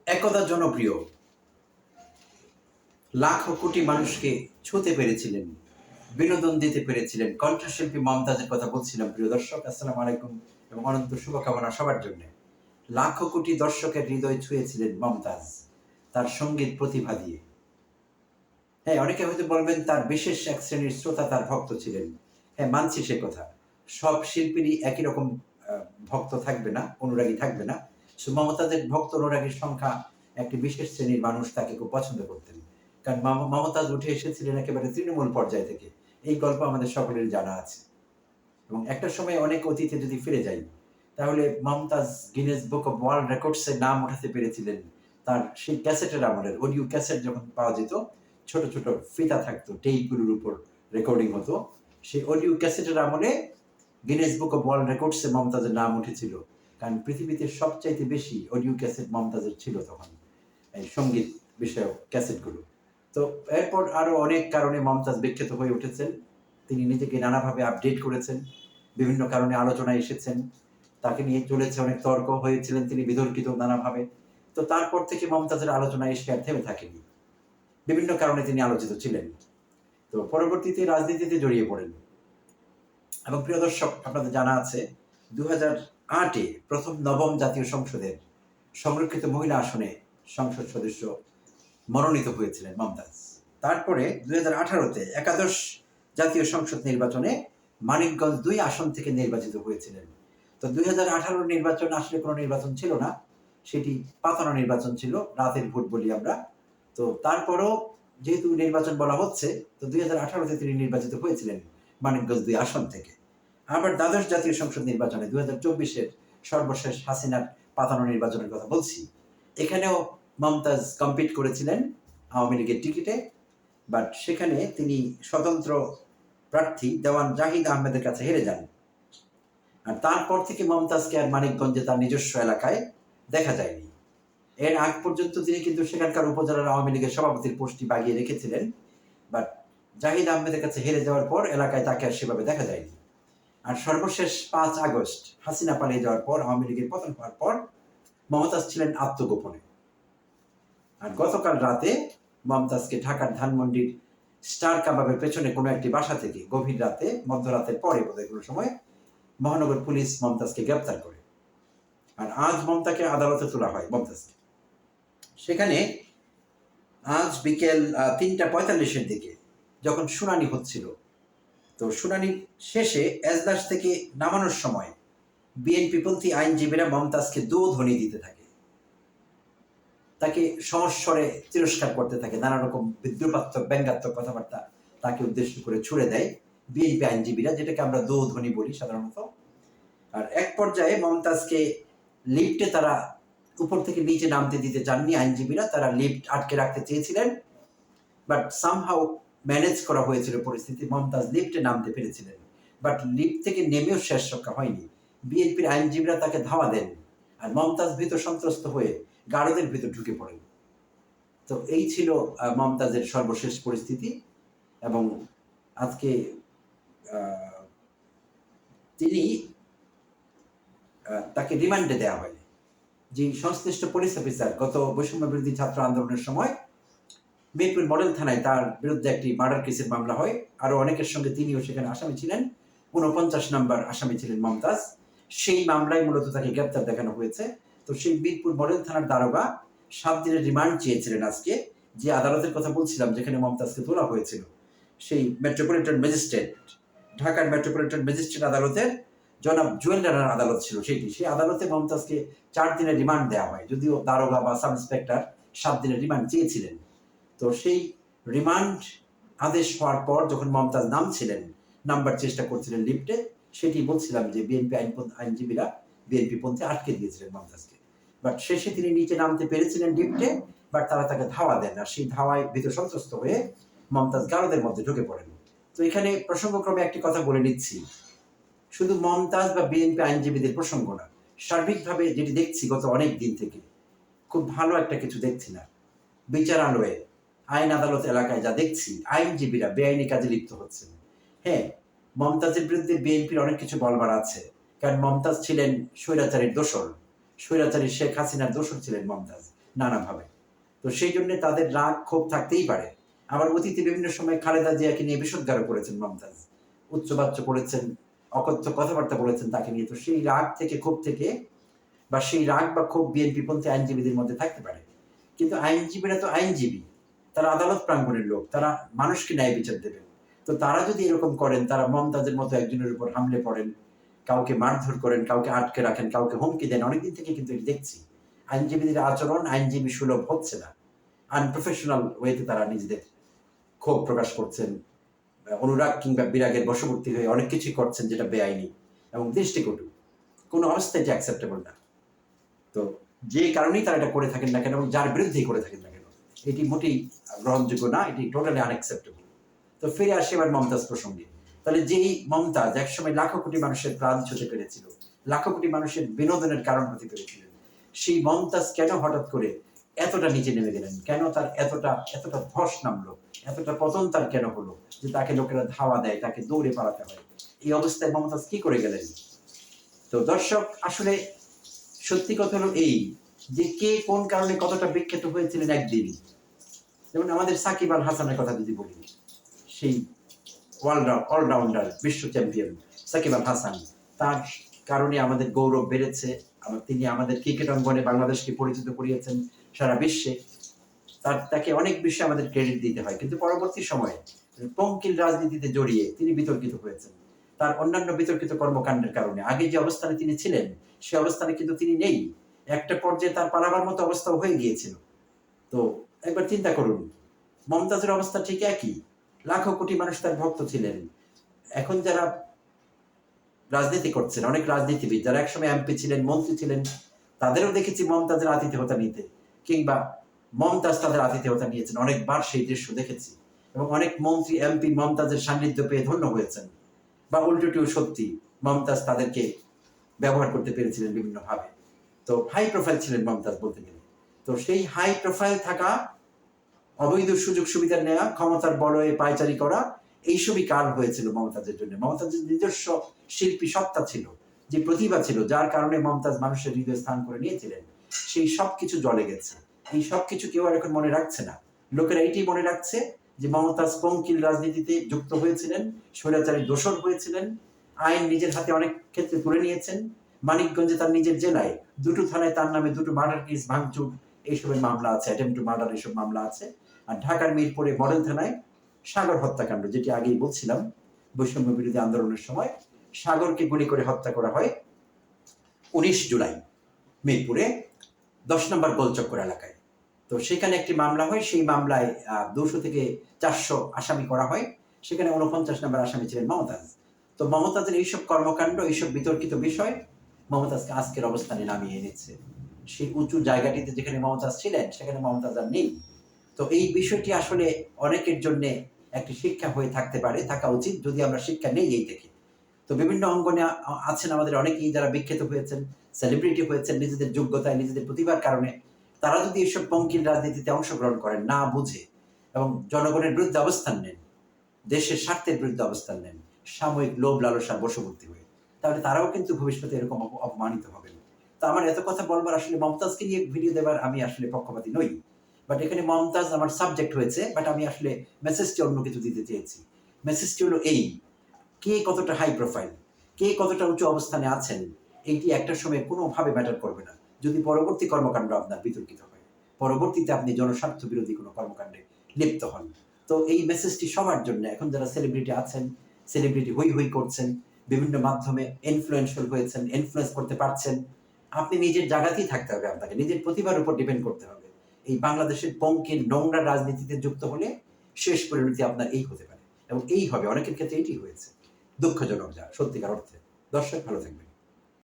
একদা জনপ্রিয়, লাখো কোটি মানুষকে ছুঁতে পেরেছিলেন, বিনোদন দিতে পেরেছিলেন কণ্ঠশিল্পী মমতাজের কথা বলছিলাম। প্রিয় দর্শক, আসসালামু আলাইকুম এবং অনন্ত শুভকামনা সবার জন্য। লাখো কোটি দর্শকের হৃদয় ছুঁয়েছিলেন মমতাজ তার সঙ্গীত প্রতিভা দিয়ে। হ্যাঁ, অনেকে হয়তো বলবেন তার বিশেষ এক শ্রেণীর শ্রোতা তার ভক্ত ছিলেন। হ্যাঁ, মানছি সে কথা। সব শিল্পীরই একই রকম ভক্ত থাকবে না, অনুরাগী থাকবে না। মমতাজের ভক্ত অনুরাগীর সংখ্যা একটি বিশেষ শ্রেণীর মানুষ তাকে খুব পছন্দ করতেন। কারণ মমতাজ উঠে এসেছিলেন একেবারে তৃণমূল পর্যায় থেকে। এই গল্প আমাদের সকলেরই জানা আছে। এবং একটা সময় অনেক অতীতে যদি ফিরে যাই, তাহলে Momtaz Guinness book of world রেকর্ডসে নাম উঠাতে পেরেছিলেন তার সেই ক্যাসেটের আমলের। অডিও ক্যাসেট যখন পাওয়া যেত, ছোট ছোট ফিতা থাকতো, টেইপগুলোর উপর রেকর্ডিং হতো, সেই অডিও ক্যাসেটের আমলে গিনেস বুক অফ ওয়ার্ল্ড রেকর্ডসে মমতাজের নাম উঠেছিল। কারণ পৃথিবীতে সবচাইতে বেশি অডিও ক্যাসেট মমতাজের ছিল তখন, এই সঙ্গীত বিষয়ক ক্যাসেটগুলো। তো এরপর আরো অনেক কারণে মমতাজ বিখ্যাত হয়ে উঠেছেন। তিনি নিজেকে নানাভাবে আপডেট করেছেন, বিভিন্ন কারণে আলোচনায় এসেছেন, তাকে নিয়ে চলেছে অনেক তর্ক, হয়েছিলেন তিনি বিতর্কিত নানাভাবে। তো তারপর থেকে মমতাজের আলোচনা এসে আর থেমে থাকেনি, বিভিন্ন কারণে তিনি আলোচিত ছিলেন। তো পরবর্তীতে রাজনীতিতে জড়িয়ে পড়েন। এবং প্রিয় দর্শক, আপনাদের জানা আছে 2008-এ প্রথম নবম জাতীয় সংসদের সংরক্ষিত মহিলা আসনে সংসদ সদস্য মনোনীত হয়েছিলেন মমতাজ। তারপরে 2018-তে একাদশ জাতীয় সংসদ নির্বাচনে মানিকগঞ্জ 2 আসন থেকে নির্বাচিত হয়েছিলেন। তো 2018 নির্বাচন আসলে কোনো নির্বাচন ছিল না, সেটি পাতানো নির্বাচন ছিল, রাতের ভোট বলি আমরা। তো তারপরও যেহেতু নির্বাচন বলা হচ্ছে, তো 2018-তে তিনি নির্বাচিত হয়েছিলেন মানিকগঞ্জ 2 আসন থেকে। আবার দ্বাদশ জাতীয় সংসদ নির্বাচনে 2024-এর সর্বশেষ হাসিনার পাতানো নির্বাচনের কথা বলছি, এখানেও মমতাজ কম্পিট করেছিলেন আওয়ামী লীগের টিকিটে, বাট সেখানে তিনি স্বতন্ত্র প্রার্থী দেওয়ান জাহিদ আহমেদের কাছে হেরে যান। আর তারপর থেকে মমতাজকে আর মানিকগঞ্জে তার নিজস্ব এলাকায় দেখা যায়নি। এর আগ পর্যন্ত তিনি কিন্তু সেখানকার উপজেলার আওয়ামী লীগের সভাপতির পোস্টটি বাগিয়ে রেখেছিলেন, বাট জাহিদ আহমেদের কাছে হেরে যাওয়ার পর এলাকায় তাকে আর সেভাবে দেখা যায়নি। আর সর্বশেষ 5 আগস্ট হাসিনা পালিয়ে যাওয়ার পর, আওয়ামী লীগের পতন হওয়ার পর মমতাজ ছিলেন আত্মগোপনে। আর গতকাল রাতে মমতাজকে ঢাকার ধানমন্ডির স্টার কাবাবের পেছনে কোনো একটি বাসা থেকে গভীর রাতে, মধ্যরাতের পরে বোধহয় কোনো সময়, মহানগর পুলিশ মমতাজকে গ্রেপ্তার করে। আর আজ মমতাকে আদালতে তোলা হয় মমতাজকে। সেখানে আজ বিকেল 3:45-এর দিকে যখন শুনানি হচ্ছিল, তো শুনানির শেষে এজলাস থেকে নামানোর সময় বিএনপিপন্থী আইনজীবীরা মমতাজকে দোধ্বনি দিতে থাকে, তাকে সমস্বরে তিরস্কার করতে থাকে, নানা রকম বিদ্রুপাত্মক ব্যঙ্গাত্মক কথাবার্তা তাকে উদ্দেশ্য করে ছুড়ে দেয় বিএনপি আইনজীবীরা, যেটাকে আমরা দোধ্বনি বলি সাধারণত। আর এক পর্যায়ে মমতাজকে লিফটে তারা উপর থেকে নিচে নামতে দিতে চাননি আইনজীবীরা, তারা লিফট আটকে রাখতে চেয়েছিলেন, বাট সামহাউ ম্যানেজ করা হয়েছিল পরিস্থিতি, মমতাজ লিফটে নামতে পেরেছিলেন। বাট লিফট থেকে নেমেও শেষ রক্ষা হয়নি, বিএনপির আইনজীবীরা তাকে ধাওয়া দেন, আর মমতাজ ভীত সন্ত্রস্ত হয়ে গারদের ভিতর ঢুকে পড়েন। তো এই ছিল মমতাজের সর্বশেষ পরিস্থিতি। এবং আজকে তিনি তাকে রিমান্ডে দেওয়া হয়। যে সংশ্লিষ্ট পুলিশ অফিসার গত বৈষম্য বিরোধী ছাত্র আন্দোলনের সময় মিরপুর মডেল থানায় তার বিরুদ্ধে একটি মার্ডার কেসের মামলা হয়, আরো অনেকের সঙ্গে তিনিও সেখানে আসামি ছিলেন, 49 নম্বর আসামি ছিলেন মমতাজ। সেই মামলায় মূলত তাকে গ্রেপ্তার দেখানো হয়েছে। তো সেই মিরপুর মডেল থানার দারোগা 7 দিনের রিমান্ড চেয়েছিলেন আজকে, যে আদালতের কথা বলছিলাম যেখানে মমতাজকে তোলা হয়েছিল, সেই মেট্রোপলিটন ম্যাজিস্ট্রেট, ঢাকার মেট্রোপলিটন ম্যাজিস্ট্রেট আদালতের জনাব জুয়েল রানার আদালত ছিল সেটি। সেই আদালতে মমতাজকে 4 দিনের রিমান্ড দেওয়া হয়, যদিও দারোগা বা সাব ইন্সপেক্টর 7 দিনের রিমান্ড চেয়েছিলেন। তো সেই রিমান্ড আদেশ হওয়ার পর যখন মমতাজ নামছিলেন, নামবার চেষ্টা করছিলেন লিফটে, সেটি বলছিলাম যে বিএনপি আইনজীবীরা বিএনপি পন্থী আটকে দিয়েছিলেন মমতাজকে। বাট শেষে তিনি নিচে নামতে পেরেছিলেন লিফটে, বাট তারা তাকে ধাওয়া দেন, আর সেই ধাওয়ায় ভীত সন্ত্রস্ত হয়ে মমতাজ গারদের মধ্যে ঢুকে পড়েন। তো এখানে প্রসঙ্গক্রমে একটি কথা বলে নিচ্ছি, শুধু মমতাজ বা বিএনপি আইনজীবীদের প্রসঙ্গ না, সার্বিকভাবে যেটি দেখছি গত অনেক দিন থেকে, খুব ভালো একটা কিছু দেখছি না। বিচারালয়ে, আইন আদালত এলাকায় যা দেখছি, আইনজীবীরা বেআইনি কাজে লিপ্ত হচ্ছেন। হ্যাঁ, মমতাজের বিরুদ্ধে বিএনপির অনেক কিছু বলবার আছে, কারণ মমতাজ ছিলেন স্বৈরাচারীর দোসর, স্বৈরাচারী শেখ হাসিনার দোসর ছিলেন মমতাজ। নানাভাবে। তো সেই জন্য তাদের রাগ ক্ষোভ থাকতেই পারে। আবার অতীতে বিভিন্ন সময় খালেদা জিয়াকে নিয়ে বিষোদ্গারও করেছেন মমতাজ, উচ্চবাচ্য করেছেন, অকথ্য কথাবার্তা বলেছেন তাকে নিয়ে। তো সেই রাগ থেকে, ক্ষোভ থেকে, বা সেই রাগ বা ক্ষোভ বিএনপিপন্থী আইনজীবীদের মধ্যে থাকতে পারে। কিন্তু আইনজীবীরা তো আইনজীবী, তারা আদালত প্রাঙ্গণের লোক, তারা মানুষকে ন্যায় বিচার দেবেন। তো তারা যদি এরকম করেন, তারা মমতাজের মতো একজনের উপর হামলে পড়েন, কাউকে মারধর করেন, কাউকে আটকে রাখেন, কাউকে হুমকি দেন, অনেকদিন থেকে কিন্তু এটি দেখছি। আইনজীবীদের আচরণ আইনজীবী সুলভ হচ্ছে না, আনপ্রফেশনাল ওয়েতে তারা নিজেদের ক্ষোভ প্রকাশ করছেন, অনুরাগ কিংবা বিরাগের বশবর্তী হয়ে অনেক কিছুই করছেন যেটা বেআইনি এবং দৃষ্টিকটু, কোনো অবস্থায় এটা অ্যাকসেপ্টেবল না। তো যে কারণেই তারা এটা করে থাকেন না কেন এবং যার বিরুদ্ধেই করে থাকেন না কেন, এটি মোটেই গ্রহণযোগ্য না, এটি টোটালি আনএক্সেপ্টেবল। তো ফিরে আসে এবার মমতাজ প্রসঙ্গে। তাহলে যেই মমতাজ একসময় লাখো কোটি মানুষের প্রাণ ছুঁতে পেরেছিল, লাখো কোটি মানুষের বিনোদনের কারণ হতে পেরেছিলেন, সেই মমতাজ কেন হঠাৎ করে এতটা নিচে নেমে গেলেন? কেন তার এতটা এতটা ধস নামলো, এতটা পতন তার কেন হলো যে তাকে লোকেরা ধাওয়া দেয়, তাকে দৌড়ে পালাতে হয়? এই অবস্থায় মমতাজ কি করে গেলেন? তো দর্শক, আসলে সত্যি কথা হলো এই যে কে কোন কারণে কতটা বিখ্যাত হয়েছিলেন একদিন। যেমন আমাদের সাকিব আল হাসানের কথা যদি বলি, সেই অলরাউন্ডার বিশ্ব চ্যাম্পিয়ন সাকিব আল হাসান, তার কারণে আমাদের গৌরব বেড়েছে। তিনি আমাদের ক্রিকেট অঙ্গনে বাংলাদেশকে পরিচিত করিয়েছেন সারা বিশ্বে। তাকে অনেক বিষয়ে আমাদের ক্রেডিট দিতে হয়। কিন্তু পরবর্তী সময়ে পঙ্কিল রাজনীতিতে জড়িয়ে তিনি বিতর্কিত হয়েছেন। তার অন্যান্য বিতর্কিত কর্মকাণ্ডের কারণে আগে যে অবস্থানে তিনি ছিলেন সে অবস্থানে কিন্তু তিনি নেই। একটা পর্যায়ে তার পালাবার মতো অবস্থাও হয়ে গিয়েছিল। তো একবার চিন্তা করুন, মমতাজের অবস্থা ঠিক একই। লাখো কোটি মানুষ তার ভক্ত ছিলেন। এখন যারা রাজনীতি করছেন, অনেক রাজনীতিবিদ যারা একসময় এমপি ছিলেন, মন্ত্রী ছিলেন, তাদেরও দেখেছি মমতাজের আতিথেয়তা নিতে, কিংবা মমতাজ তাদের আতিথেয়তা নিয়েছেন। অনেকবার সেই দৃশ্য দেখেছি এবং অনেক মন্ত্রী এমপি মমতাজের সান্নিধ্য পেয়ে ধন্য হয়েছেন, বা উল্টোটিও সত্যি, মমতাজ তাদেরকে ব্যবহার করতে পেরেছিলেন বিভিন্নভাবে। তো হাই প্রোফাইল ছিলেন মমতাজ বলতে গেলে। তো সেই হাই প্রোফাইল থাকা, অবৈধ সুযোগ সুবিধা নেওয়া, ক্ষমতার বলয়ে পায়চারি করা, এইসবই কাল হয়েছিল মমতাজের জন্য। মমতাজের নিজস্ব শিল্পী সত্তা ছিল, যে প্রতিভা ছিল, যার কারণে মমতাজ মানুষের হৃদয়ে স্থান করে নিয়েছিলেন, সেই সব কিছু জলে গেছে। এই সব কিছু কেউ আর এখন মনে রাখছে না। লোকেরা এইটাই মনে রাখছে যে মমতাজ পঙ্কিল রাজনীতিতে যুক্ত হয়েছিলেন, স্বৈরাচারী দোসর হয়েছিলেন, আইন নিজের হাতে অনেক ক্ষেত্রে তুলে নিয়েছেন। মানিকগঞ্জে তার নিজের জেলায় দুটো থানায় তার নামে দুটো মার্ডার কেস, ভাঙচুর, এইসবের মামলা আছে, অ্যাটেম্প্ট টু মার্ডার, এইসব মামলা আছে। আর ঢাকার মিরপুরে মডেল থানায় সাগর হত্যাকাণ্ড, যেটি আগেই বলছিলাম, বৈষম্য বিরোধী আন্দোলনের সময় সাগরকে গুলি করে হত্যা করা হয় 19 জুলাই মিরপুরে 10 নম্বর গোলচক্কর এলাকায়। তো সেখানে একটি মামলা হয়, সেই মামলায় 200 থেকে 400 আসামি করা হয়। সেখানে 49 নম্বর আসামি ছিলেন মমতাজ। তো মমতাজের এইসব কর্মকাণ্ড, এইসব বিতর্কিত বিষয় মমতাজকে আজকের অবস্থানে নামিয়ে এনেছে। সেই উঁচু জায়গাটিতে যেখানে মমতাজ ছিলেন সেখানে মমতাজ আর নেই। তো এই বিষয়টি আসলে অনেকের জন্য একটি শিক্ষা হয়ে থাকতে পারে, থাকা উচিত, যদি আমরা শিক্ষা নেই এই থেকে। তো বিভিন্ন অঙ্গনে আছেন আমাদের অনেকেই যারা বিখ্যাত হয়েছেন, সেলিব্রিটি হয়েছেন নিজেদের যোগ্যতায়, নিজেদের প্রতিভার কারণে। তারা যদি এসব পঙ্কিল রাজনীতিতে অংশগ্রহণ করেন না বুঝে এবং জনগণের বিরুদ্ধে অবস্থান নেন, দেশের স্বার্থের বিরুদ্ধে অবস্থান নেন, সাময়িক লোভ লালসার বশবর্তী হয়ে, তাহলে তারাও কিন্তু ভবিষ্যতে এরকম অপমানিত হবেন। তো আমার এত কথা বলবার, আসলে মমতাজকে নিয়ে ভিডিও দেবার আমি আসলে পক্ষপাতী নই, বাট এখানে মমতাজ আমার সাবজেক্ট হয়েছে, বাট আমি আসলে মেসেজটি অন্য কিছু দিতে চেয়েছি। মেসেজটি হলো এই: কে কতটা হাই প্রোফাইল, কে কতটা উঁচু অবস্থানে আছেন, এইটি একটা সময় কোনোভাবে ম্যাটার করবে না যদি পরবর্তী কর্মকাণ্ড আপনার বিতর্কিত হয়, পরবর্তীতে আপনি জনস্বার্থ বিরোধী কোনো কর্মকাণ্ডে লিপ্ত হন। তো এই মেসেজটি সবার জন্য। এখন যারা সেলিব্রিটি আছেন, সেলিব্রিটি হই হই করছেন, বিভিন্ন মাধ্যমে ইনফ্লুয়েন্সিয়াল হয়েছেন, ইনফ্লুয়েন্স করতে পারছেন, আপনি নিজের জায়গাতেই থাকতে হবে, আপনাকে নিজের প্রতিভার উপর ডিপেন্ড করতে হবে। এই বাংলাদেশের পঙ্কিল নোংরা রাজনীতিতে যুক্ত হলে শেষ পরিণতি আপনার এই হতে পারে, এবং এই হবে, অনেকের ক্ষেত্রে এটি হয়েছে। দুঃখজনক যা, সত্যিকার অর্থে। দর্শক, ভালো থাকবেন।